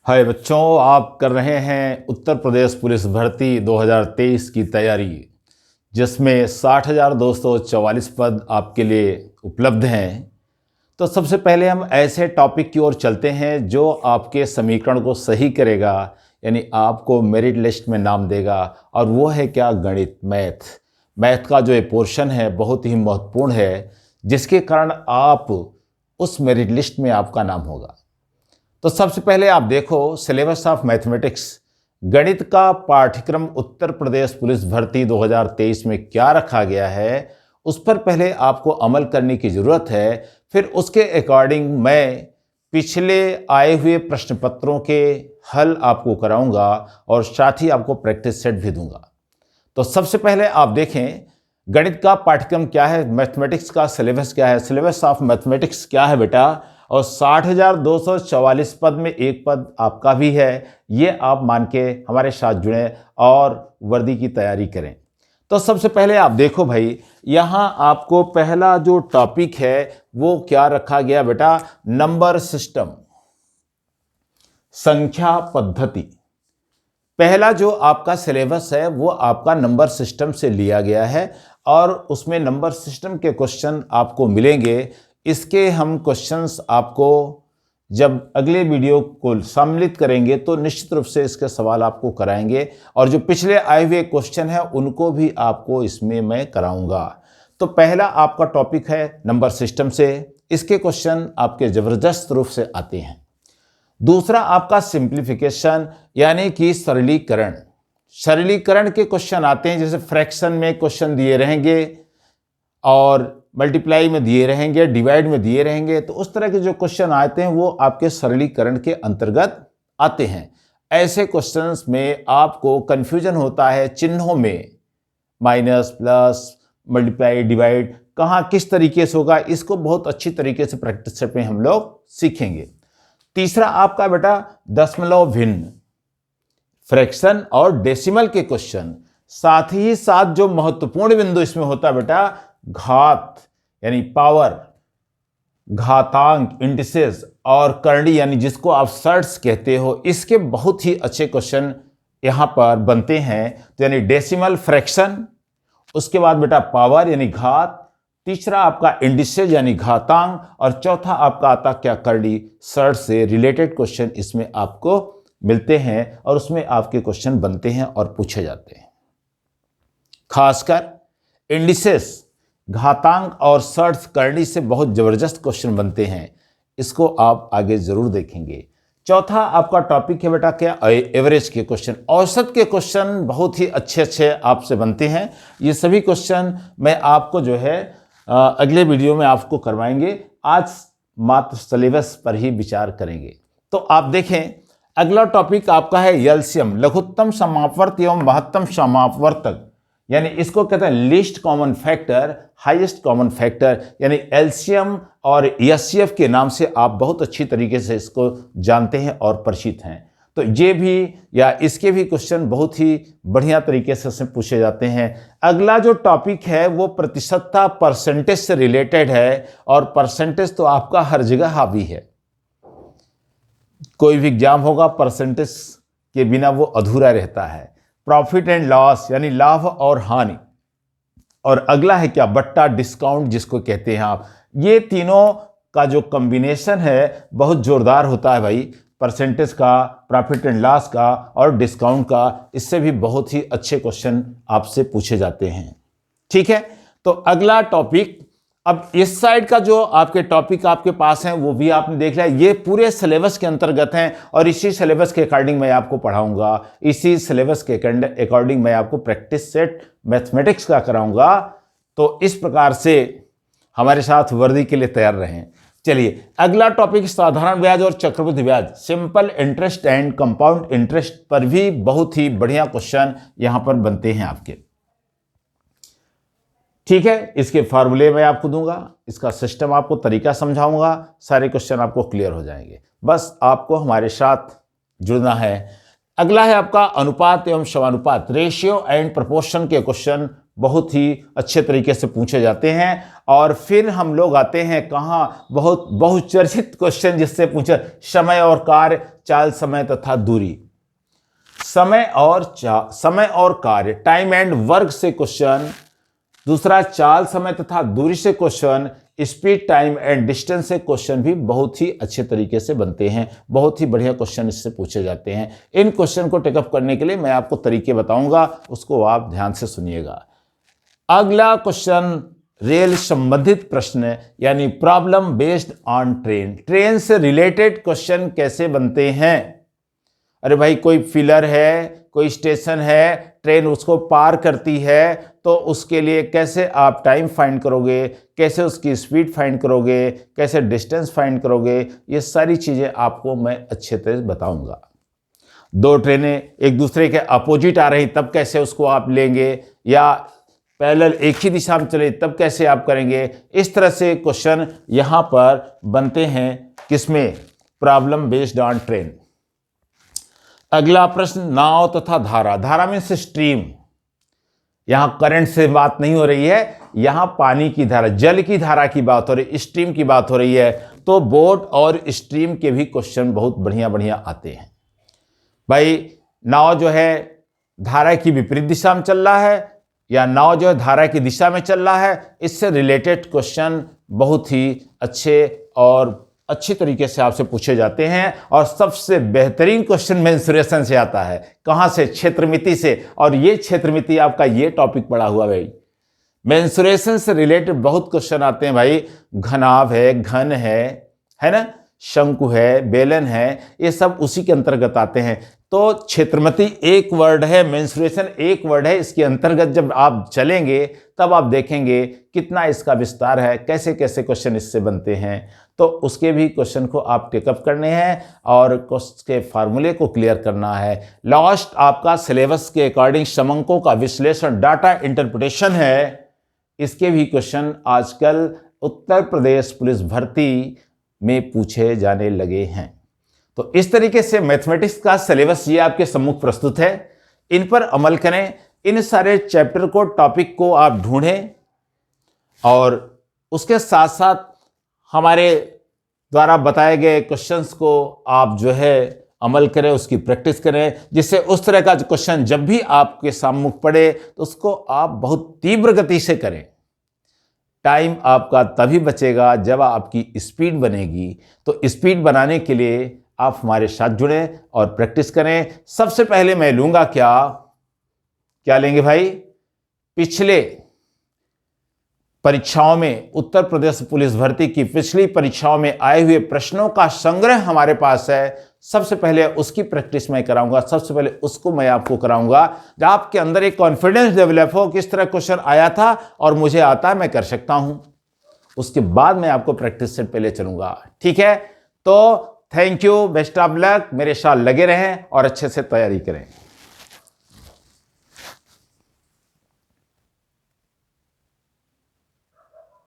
हाय बच्चों, आप कर रहे हैं उत्तर प्रदेश पुलिस भर्ती 2023 की तैयारी, जिसमें 60,244 पद आपके लिए उपलब्ध हैं। तो सबसे पहले हम ऐसे टॉपिक की ओर चलते हैं जो आपके समीकरण को सही करेगा, यानी आपको मेरिट लिस्ट में नाम देगा। और वो है क्या? गणित, मैथ का जो ये पोर्शन है बहुत ही महत्वपूर्ण है, जिसके कारण आप उस मेरिट लिस्ट में आपका नाम होगा। तो सबसे पहले आप देखो सिलेबस ऑफ मैथमेटिक्स, गणित का पाठ्यक्रम उत्तर प्रदेश पुलिस भर्ती 2023 में क्या रखा गया है, उस पर पहले आपको अमल करने की ज़रूरत है। फिर उसके अकॉर्डिंग मैं पिछले आए हुए प्रश्न पत्रों के हल आपको कराऊंगा और साथ ही आपको प्रैक्टिस सेट भी दूंगा। तो सबसे पहले आप देखें गणित का पाठ्यक्रम क्या है, मैथमेटिक्स का सिलेबस क्या है, सिलेबस ऑफ मैथमेटिक्स क्या है बेटा। और 60,244 पद में एक पद आपका भी है, ये आप मान के हमारे साथ जुड़ें और वर्दी की तैयारी करें। तो सबसे पहले आप देखो भाई, यहाँ आपको पहला जो टॉपिक है वो क्या रखा गया बेटा? नंबर सिस्टम, संख्या पद्धति। पहला जो आपका सिलेबस है वो आपका नंबर सिस्टम से लिया गया है और उसमें नंबर सिस्टम के क्वेश्चन आपको मिलेंगे। इसके हम क्वेश्चंस आपको जब अगले वीडियो को सम्मिलित करेंगे तो निश्चित रूप से इसके सवाल आपको कराएंगे, और जो पिछले आए हुए क्वेश्चन हैं उनको भी आपको इसमें मैं कराऊंगा। तो पहला आपका टॉपिक है नंबर सिस्टम से, इसके क्वेश्चन आपके ज़बरदस्त रूप से आते हैं। दूसरा आपका सिंप्लीफिकेशन, यानी कि सरलीकरण। सरलीकरण के क्वेश्चन आते हैं, जैसे फ्रैक्शन में क्वेश्चन दिए रहेंगे और मल्टीप्लाई में दिए रहेंगे, डिवाइड में दिए रहेंगे। तो उस तरह के जो क्वेश्चन आते हैं वो आपके सरलीकरण के अंतर्गत आते हैं। ऐसे क्वेश्चंस में आपको कंफ्यूजन होता है चिन्हों में, माइनस, प्लस, मल्टीप्लाई, डिवाइड कहाँ किस तरीके से होगा, इसको बहुत अच्छी तरीके से प्रैक्टिस सेट में हम लोग सीखेंगे। तीसरा आपका बेटा दशमलव भिन्न, फ्रैक्शन और डेसिमल के क्वेश्चन। साथ ही साथ जो महत्वपूर्ण बिंदु इसमें होता है बेटा, घात यानी पावर, घातांक, इंडिसेस और करणी यानी जिसको आप सर्ट्स कहते हो, इसके बहुत ही अच्छे क्वेश्चन यहां पर बनते हैं। तो यानी डेसिमल, फ्रैक्शन, उसके बाद बेटा पावर यानी घात, तीसरा आपका इंडिसेस यानी घातांक, और चौथा आपका आता क्या? करणी। सर्ट से रिलेटेड क्वेश्चन इसमें आपको मिलते हैं और उसमें आपके क्वेश्चन बनते हैं और पूछे जाते हैं। खासकर इंडिसेस, घातांक और सर्ट्स, करणी से बहुत जबरदस्त क्वेश्चन बनते हैं, इसको आप आगे जरूर देखेंगे। चौथा आपका टॉपिक है बेटा क्या? एवरेज के क्वेश्चन, औसत के क्वेश्चन बहुत ही अच्छे अच्छे आपसे बनते हैं। ये सभी क्वेश्चन मैं आपको जो है अगले वीडियो में आपको करवाएंगे। आज मात्र सिलेबस पर ही विचार करेंगे। तो आप देखें अगला टॉपिक आपका है एलसीएम, लघुत्तम समापवर्त एवं महत्तम समापवर्तक, यानी इसको कहते हैं least common factor, highest common factor, यानी एलसीएम और एचसीएफ के नाम से आप बहुत अच्छी तरीके से इसको जानते हैं और परिचित हैं। तो ये भी या इसके भी क्वेश्चन बहुत ही बढ़िया तरीके से इसमें पूछे जाते हैं। अगला जो टॉपिक है वो प्रतिशतता, परसेंटेज से रिलेटेड है, और परसेंटेज तो आपका हर जगह हावी है। कोई भी एग्जाम होगा परसेंटेज के बिना वो अधूरा रहता है। प्रॉफिट एंड लॉस यानी लाभ और हानि, और अगला है क्या? बट्टा, डिस्काउंट जिसको कहते हैं आप। ये तीनों का जो कॉम्बिनेशन है बहुत जोरदार होता है भाई, परसेंटेज का, प्रॉफिट एंड लॉस का और डिस्काउंट का। इससे भी बहुत ही अच्छे क्वेश्चन आपसे पूछे जाते हैं। ठीक है, तो अगला टॉपिक, अब इस साइड का जो आपके टॉपिक आपके पास हैं वो भी आपने देख लिया। ये पूरे सिलेबस के अंतर्गत हैं और इसी सिलेबस के अकॉर्डिंग मैं आपको पढ़ाऊंगा, इसी सिलेबस के अकॉर्डिंग मैं आपको प्रैक्टिस सेट मैथमेटिक्स का कराऊंगा। तो इस प्रकार से हमारे साथ वर्दी के लिए तैयार रहें। चलिए अगला टॉपिक साधारण ब्याज और चक्रवृद्धि ब्याज, simple interest and compound interest पर भी बहुत ही बढ़िया क्वेश्चन यहां पर बनते हैं आपके। ठीक है, इसके फार्मूले मैं आपको दूंगा, इसका सिस्टम आपको तरीका समझाऊंगा, सारे क्वेश्चन आपको क्लियर हो जाएंगे। बस आपको हमारे साथ जुड़ना है। अगला है आपका अनुपात एवं समानुपात, रेशियो एंड प्रोपोर्शन के क्वेश्चन बहुत ही अच्छे तरीके से पूछे जाते हैं। और फिर हम लोग आते हैं कहाँ, बहुत बहुचर्चित क्वेश्चन जिससे पूछा, समय और कार्य, चाल, समय तथा दूरी। समय और कार्य, टाइम एंड वर्क से क्वेश्चन। दूसरा, चाल, समय तथा दूरी से question. Speed, time and distance से क्वेश्चन भी बहुत ही अच्छे तरीके से बनते हैं। बहुत ही बढ़िया क्वेश्चन इससे पूछे जाते हैं। इन क्वेश्चन को टेकअप करने के लिए मैं आपको तरीके बताऊंगा, उसको आप ध्यान से सुनिएगा। अगला क्वेश्चन रेल संबंधित प्रश्न, यानी problem based on train. Train से रिलेटेड क्वेश्चन कैसे बनते हैं? अरे भाई, कोई फिलर है, कोई स्टेशन है, ट्रेन उसको पार करती है, तो उसके लिए कैसे आप टाइम फाइंड करोगे, कैसे उसकी स्पीड फाइंड करोगे, कैसे डिस्टेंस फाइंड करोगे, ये सारी चीज़ें आपको मैं अच्छे तरह से बताऊंगा। दो ट्रेनें एक दूसरे के अपोजिट आ रही, तब कैसे उसको आप लेंगे, या पैरेलल एक ही दिशा में चले तब कैसे आप करेंगे। इस तरह से क्वेश्चन यहाँ पर बनते हैं। किसमें? Problem based on train. अगला प्रश्न, नाव तथा धारा। धारा मीन्स स्ट्रीम। यहां करंट से बात नहीं हो रही है, यहां पानी की धारा, जल की धारा की बात हो रही है, स्ट्रीम की बात हो रही है। तो बोट और स्ट्रीम के भी क्वेश्चन बहुत बढ़िया बढ़िया आते हैं। भाई, नाव जो है धारा की विपरीत दिशा में चल रहा है, या नाव जो है धारा की दिशा में चल रहा है, इससे रिलेटेड क्वेश्चन बहुत ही अच्छी तरीके से आपसे पूछे जाते हैं। और सबसे बेहतरीन क्वेश्चन मेंसुरेशन से आता है। कहां से? क्षेत्रमिति से। और ये क्षेत्रमिति आपका ये टॉपिक पड़ा हुआ भाई। मेंसुरेशन से रिलेटेड बहुत क्वेश्चन आते हैं भाई। घनाभ है, घन है ना, शंकु है, बेलन है, ये सब उसी के अंतर्गत आते हैं। तो क्षेत्रमिति एक वर्ड है, मेंसुरेशन एक वर्ड है। इसके अंतर्गत जब आप चलेंगे तब आप देखेंगे कितना इसका विस्तार है, कैसे कैसे क्वेश्चन इससे बनते हैं। तो उसके भी क्वेश्चन को आप टेकअप करने हैं और के फार्मूले को क्लियर करना है। लास्ट आपका सिलेबस के अकॉर्डिंग समंकों का विश्लेषण, डाटा इंटरप्रिटेशन है। इसके भी क्वेश्चन आजकल उत्तर प्रदेश पुलिस भर्ती में पूछे जाने लगे हैं। तो इस तरीके से मैथमेटिक्स का सिलेबस ये आपके सम्मुख प्रस्तुत है। इन पर अमल करें। इन सारे चैप्टर को, टॉपिक को आप ढूंढें और उसके साथ साथ हमारे द्वारा बताए गए क्वेश्चंस को आप जो है अमल करें, उसकी प्रैक्टिस करें, जिससे उस तरह का क्वेश्चन जब भी आपके सम्मुख पड़े तो उसको आप बहुत तीव्र गति से करें। टाइम आपका तभी बचेगा जब आपकी स्पीड बनेगी। तो स्पीड बनाने के लिए आप हमारे साथ जुड़ें और प्रैक्टिस करें। सबसे पहले मैं लूंगा क्या लेंगे भाई? पिछले परीक्षाओं में, उत्तर प्रदेश पुलिस भर्ती की पिछली परीक्षाओं में आए हुए प्रश्नों का संग्रह हमारे पास है। सबसे पहले उसकी प्रैक्टिस मैं कराऊंगा, सबसे पहले उसको मैं आपको कराऊंगा, जब आपके अंदर एक कॉन्फिडेंस डेवलप हो, किस तरह क्वेश्चन आया था और मुझे आता है, मैं कर सकता हूं। उसके बाद मैं आपको प्रैक्टिस से पहले चलूंगा। ठीक है? तो thank you, best of luck. मेरे साथ लगे रहें और अच्छे से तैयारी करें।